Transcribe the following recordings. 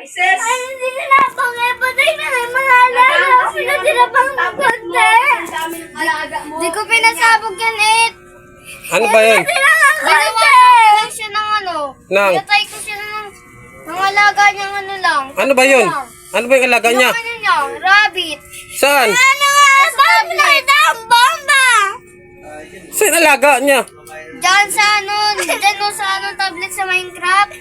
Sis! Ano sinilapang eh? Patay na may mga alaga. Sinilapang ng konti. Di ko pinasabog yan eh. Ano ba yun? Ginawa lang siya ng ano. Nang? Pinatay ko siya ng alaga niyang ano lang. Ano ba yun? Ano ba yung alaga niya? Yung ano niya, rabbit. Saan? Ano nga? Tablet ang bomba! Saan alaga niya? Diyan sa ano, diyan no, sa ano tablet sa Minecraft.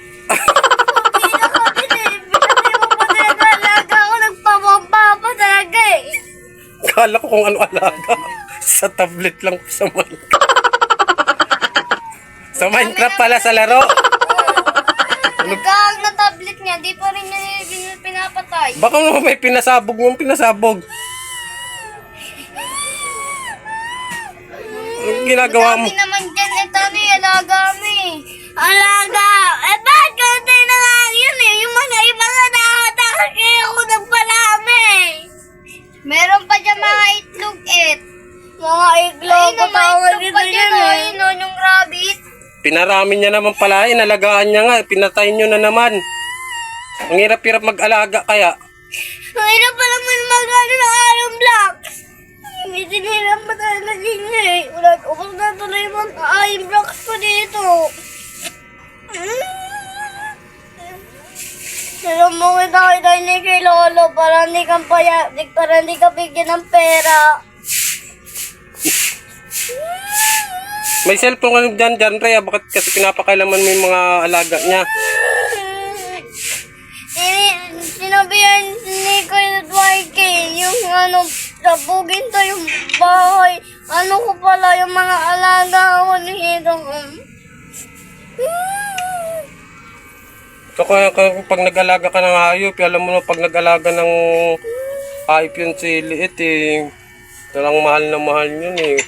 Kala ko kung ano alaga. Sa tablet lang sa Minecraft. Sa Minecraft pala sa laro. Nagkahag na tablet niya, di pa rin niya pinapatay. Baka mo may pinasabog mong pinasabog. Anong ginagawa mo? Sabi naman dyan, ito ano yung alaga mo eh. Alaga? Eh bakit konti na nga yun eh? Yung mga ibang nakatakas kaya ako nagpalami. Meron pa dyan mga itlog Mga itlog, patawag dito yun eh. Ayun o, yung rabbit. Pinarami niya naman pala, inalagaan niya nga, pinatay niyo na naman. Ang hirap-hirap mag-alaga kaya. Ang hirap pa naman mag-ano ng iron blocks. Hindi sinirap pa talaga niya eh. Upos na tuloy mo ang iron blocks ko dito. Pero mo kita ni kay Lolo para hindi ka bigyan ng pera. May cellphone ka dyan, Rhea. Bakit kasi pinapakailaman mo yung mga alaga niya? Sinabihan ni Kuya YK yung ano, sabugin to yung bahay. Ano ko pala yung mga alaga ko nito. So kaya pag nag-alaga ka ng hayop, alam mo na pag nag-alaga ng hayop yun si Liit eh. Talang mahal na mahal yun eh.